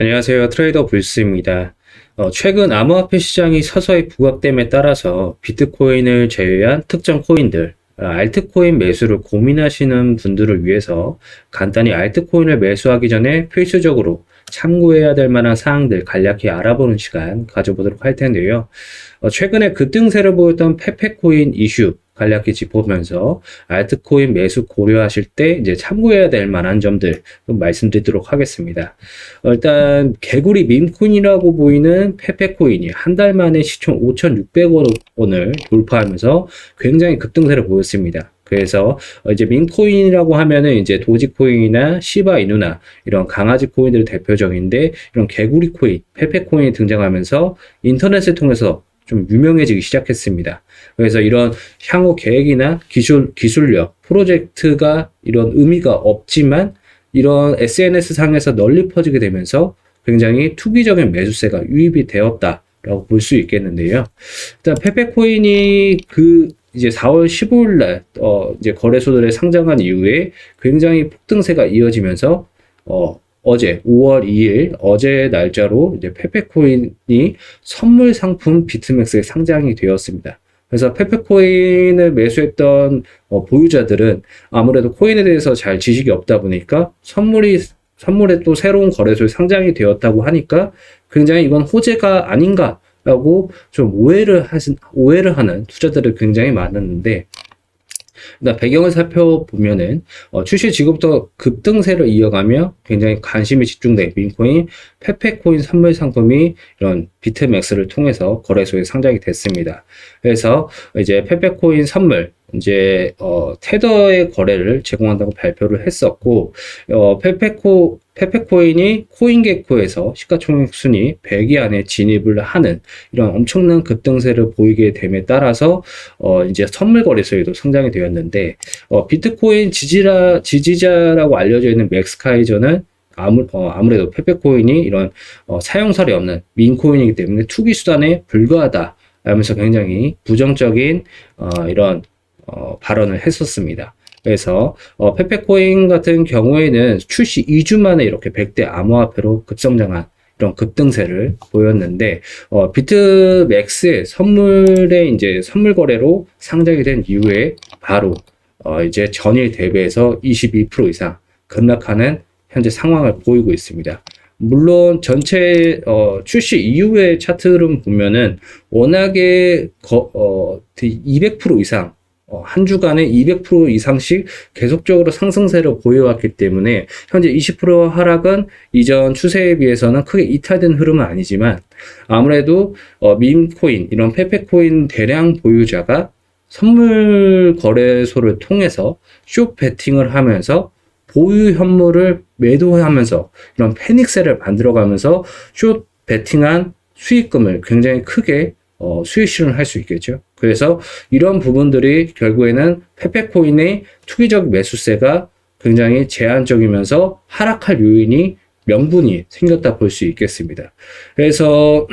안녕하세요. 트레이더 불스입니다. 최근 암호화폐 시장이 서서히 부각됨에 따라서 비트코인을 제외한 특정 코인들, 알트코인 매수를 고민하시는 분들을 위해서 간단히 알트코인을 매수하기 전에 필수적으로 참고해야 될 만한 사항들 간략히 알아보는 시간 가져보도록 할 텐데요. 최근에 급등세를 보였던 페페코인 이슈 간략히 짚어보면서 알트코인 매수 고려하실 때 이제 참고해야 될 만한 점들 좀 말씀드리도록 하겠습니다. 일단 개구리 밈코인이라고 보이는 페페코인이 한 달 만에 시총 5,600원을 돌파하면서 굉장히 급등세를 보였습니다. 그래서 이제 밈코인이라고 하면은 이제 도지코인이나 시바이누나 이런 강아지 코인들이 대표적인데, 이런 개구리 코인, 페페코인이 등장하면서 인터넷을 통해서 좀 유명해지기 시작했습니다. 그래서 이런 향후 계획이나 기술력, 프로젝트가 이런 의미가 없지만 이런 SNS 상에서 널리 퍼지게 되면서 굉장히 투기적인 매수세가 유입이 되었다라고 볼 수 있겠는데요. 일단 페페코인이 이제 4월 15일 날 이제 거래소들에 상장한 이후에 굉장히 폭등세가 이어지면서 어제 5월 2일 어제 날짜로 이제 페페코인이 선물 상품 비트맥스에 상장이 되었습니다. 그래서 페페코인을 매수했던 보유자들은 아무래도 코인에 대해서 잘 지식이 없다 보니까 선물에 또 새로운 거래소에 상장이 되었다고 하니까 굉장히 이건 호재가 아닌가라고 좀 오해를 하는 투자들이 굉장히 많았는데, 일단 배경을 살펴보면은 출시 지금부터 급등세를 이어가며 굉장히 관심이 집중된 민코인 페페코인 선물 상품이 이런 비트맥스를 통해서 거래소에 상장이 됐습니다. 그래서 이제 페페코인 선물 이제 테더의 거래를 제공한다고 발표를 했었고, 페페코인이 코인게코에서 시가총액 순위 100위 안에 진입을 하는 이런 엄청난 급등세를 보이게 됨에 따라서 이제 선물 거래소에도 상장이 되었는데, 비트코인 지지자라고 알려져 있는 맥스카이저는 아무래도 페페코인이 이런 사용설이 없는 민코인이기 때문에 투기 수단에 불과하다 라면서 굉장히 부정적인 이런 발언을 했었습니다. 그래서 페페코인 같은 경우에는 출시 2주 만에 이렇게 100대 암호화폐로 급성장한 이런 급등세를 보였는데, 비트맥스의 이제 선물 거래로 상장이 된 이후에 바로 이제 전일 대비해서 22% 이상 급락하는 현재 상황을 보이고 있습니다. 물론 전체 출시 이후의 차트를 보면은 워낙에 200% 이상 한 주간에 200% 이상씩 계속적으로 상승세를 보여왔기 때문에 현재 20% 하락은 이전 추세에 비해서는 크게 이탈된 흐름은 아니지만, 아무래도 밈코인 이런 페페코인 대량 보유자가 선물 거래소를 통해서 숏 베팅을 하면서 보유 현물을 매도하면서 이런 패닉세를 만들어가면서 숏 베팅한 수익금을 굉장히 크게 수익 실현을 할 수 있겠죠. 그래서 이런 부분들이 결국에는 페페코인의 투기적 매수세가 굉장히 제한적이면서 하락할 요인이 명분이 생겼다 볼 수 있겠습니다. 그래서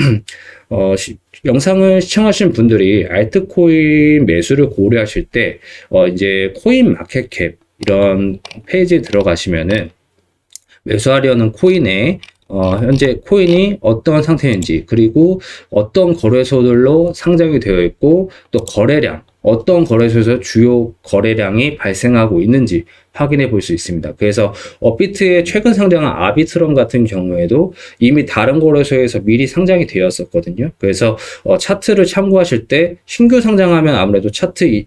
영상을 시청하신 분들이 알트코인 매수를 고려하실 때 이제 코인 마켓캡 이런 페이지에 들어가시면은 매수하려는 코인에 현재 코인이 어떤 상태인지, 그리고 어떤 거래소들로 상장이 되어 있고, 또 거래량, 어떤 거래소에서 주요 거래량이 발생하고 있는지 확인해 볼 수 있습니다. 그래서 업비트의 최근 상장한 아비트럼 같은 경우에도 이미 다른 거래소에서 미리 상장이 되었었거든요. 그래서 차트를 참고하실 때 신규 상장하면 아무래도 차트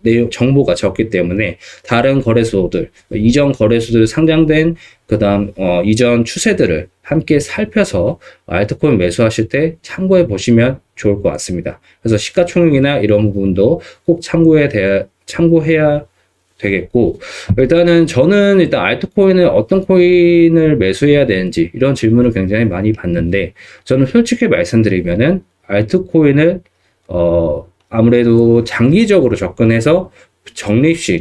내용 정보가 적기 때문에 다른 거래소들, 이전 거래소들 상장된 그다음 이전 추세들을 함께 살펴서 알트코인 매수하실 때 참고해 보시면 좋을 것 같습니다. 그래서 시가총액이나 이런 부분도 꼭 참고해야 되겠고, 저는 일단 알트코인을 어떤 코인을 매수해야 되는지 이런 질문을 굉장히 많이 받는데, 저는 솔직히 말씀드리면은 알트코인을 아무래도 장기적으로 접근해서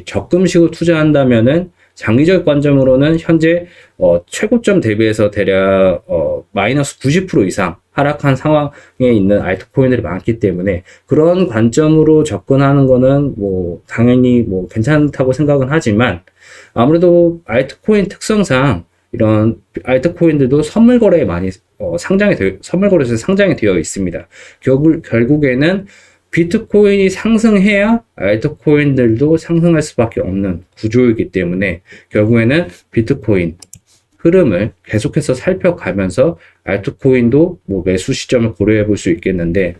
적금식으로 투자한다면은 장기적 관점으로는 현재 최고점 대비해서 대략 마이너스 90% 이상 하락한 상황에 있는 알트코인들이 많기 때문에, 그런 관점으로 접근하는 거는 당연히 괜찮다고 생각은 하지만, 아무래도 알트코인 특성상 이런 알트코인들도 선물 거래소에 상장이 되어 있습니다. 결국에는 비트코인이 상승해야 알트코인들도 상승할 수밖에 없는 구조이기 때문에 결국에는 비트코인 흐름을 계속해서 살펴가면서 알트코인도 뭐 매수 시점을 고려해 볼 수 있겠는데,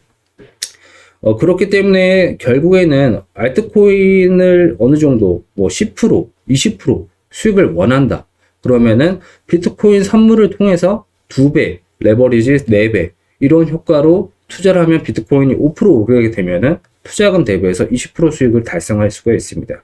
그렇기 때문에 결국에는 알트코인을 어느 정도 뭐 10%, 20% 수익을 원한다. 그러면은 비트코인 선물을 통해서 2배, 레버리지 4배 이런 효과로 투자를 하면 비트코인이 5% 오르게 되면은 투자금 대비해서 20% 수익을 달성할 수가 있습니다.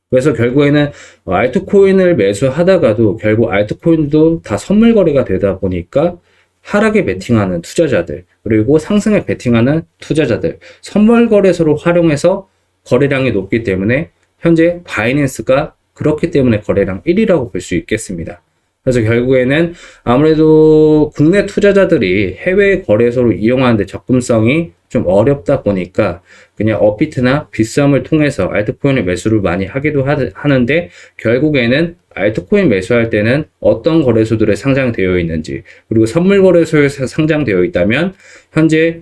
그래서 결국에는 알트코인을 매수하다가도 결국 알트코인도 다 선물 거래가 되다 보니까 하락에 베팅하는 투자자들, 그리고 상승에 베팅하는 투자자들, 선물 거래소를 활용해서 거래량이 높기 때문에 현재 바이낸스가 그렇기 때문에 거래량 1위라고 볼 수 있겠습니다. 그래서 결국에는 아무래도 국내 투자자들이 해외 거래소를 이용하는데 접근성이 좀 어렵다 보니까 그냥 업비트나 빗썸을 통해서 알트코인을 매수를 많이 하기도 하는데, 결국에는 알트코인 매수할 때는 어떤 거래소들에 상장되어 있는지, 그리고 선물 거래소에서 상장되어 있다면 현재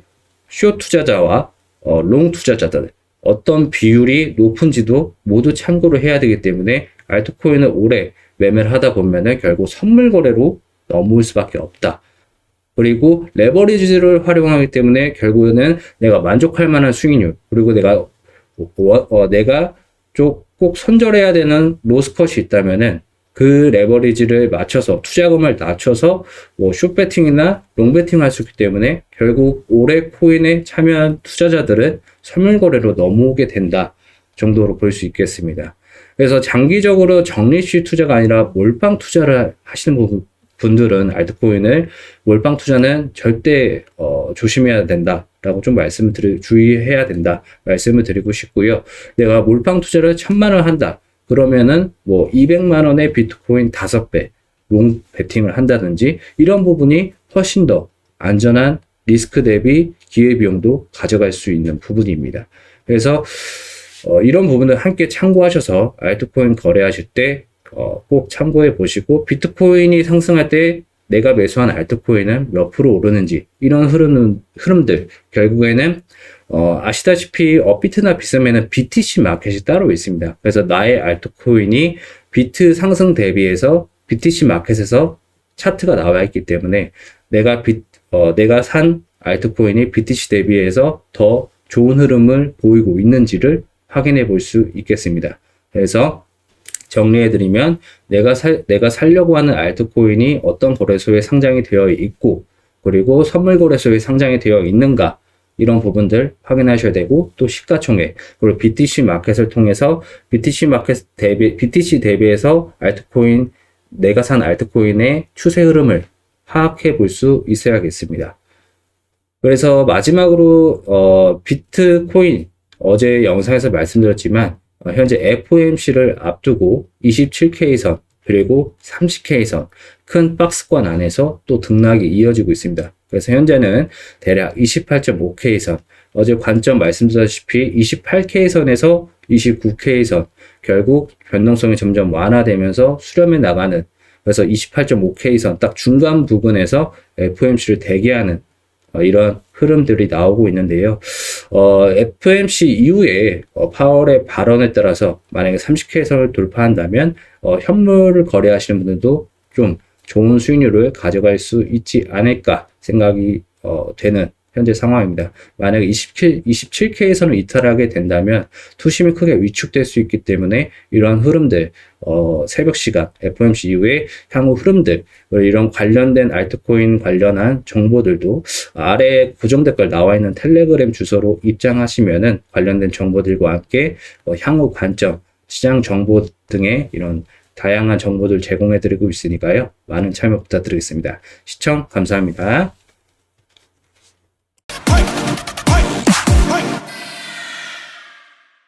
숏 투자자와 롱 투자자들 어떤 비율이 높은지도 모두 참고를 해야 되기 때문에 알트코인을 오래 매매를 하다 보면은 결국 선물 거래로 넘어올 수밖에 없다. 그리고 레버리지를 활용하기 때문에 결국에는 내가 만족할 만한 수익률, 그리고 내가 꼭 손절해야 되는 로스컷이 있다면은 그 레버리지를 맞춰서 투자금을 낮춰서 뭐 숏배팅이나 롱배팅 할 수 있기 때문에 결국 올해 코인에 참여한 투자자들은 선물 거래로 넘어오게 된다 정도로 볼 수 있겠습니다. 그래서 장기적으로 적리식 투자가 아니라 몰빵 투자를 하시는 분들은 알트코인을 몰빵 투자는 절대 조심해야 된다라고 좀 주의해야 된다 말씀을 드리고 싶고요. 내가 몰빵 투자를 1,000만 원 한다. 그러면은 뭐 200만 원의 비트코인 5배 롱 베팅을 한다든지 이런 부분이 훨씬 더 안전한 리스크 대비 기회비용도 가져갈 수 있는 부분입니다. 그래서 이런 부분을 함께 참고하셔서 알트코인 거래하실 때 꼭 참고해 보시고, 비트코인이 상승할 때 내가 매수한 알트코인은 몇 프로 오르는지 이런 흐름들 결국에는 아시다시피 업비트나 빗썸에는 BTC 마켓이 따로 있습니다. 그래서 나의 알트코인이 비트 상승 대비해서 BTC 마켓에서 차트가 나와 있기 때문에 내가 산 알트코인이 BTC 대비해서 더 좋은 흐름을 보이고 있는지를 확인해 볼 수 있겠습니다. 그래서 정리해드리면 내가 살려고 하는 알트코인이 어떤 거래소에 상장이 되어 있고, 그리고 선물 거래소에 상장이 되어 있는가, 이런 부분들 확인하셔야 되고, 또 시가총액, 그리고 BTC 마켓을 통해서 BTC 대비해서 내가 산 알트코인의 추세 흐름을 파악해 볼 수 있어야겠습니다. 그래서 마지막으로 비트코인, 어제 영상에서 말씀드렸지만 현재 FOMC를 앞두고 27K선 그리고 30K선 큰 박스권 안에서 또 등락이 이어지고 있습니다. 그래서 현재는 대략 28.5K선, 어제 관점 말씀드렸다시피 28K선에서 29K선, 결국 변동성이 점점 완화되면서 수렴해 나가는, 그래서 28.5K선 딱 중간 부분에서 FOMC를 대기하는 이런 흐름들이 나오고 있는데요. FOMC 이후에 파월의 발언에 따라서 만약에 30K선을 돌파한다면 현물을 거래하시는 분들도 좀 좋은 수익률을 가져갈 수 있지 않을까 생각이 되는 현재 상황입니다. 만약에 27K선을 이탈하게 된다면 투심이 크게 위축될 수 있기 때문에 이러한 흐름들, 새벽 시간 FOMC 이후에 향후 흐름들, 이런 관련된 알트코인 관련한 정보들도 아래 고정 댓글 나와 있는 텔레그램 주소로 입장하시면은 관련된 정보들과 함께 향후 관점, 시장 정보 등의 이런 다양한 정보들 제공해 드리고 있으니까요. 많은 참여 부탁드리겠습니다. 시청 감사합니다.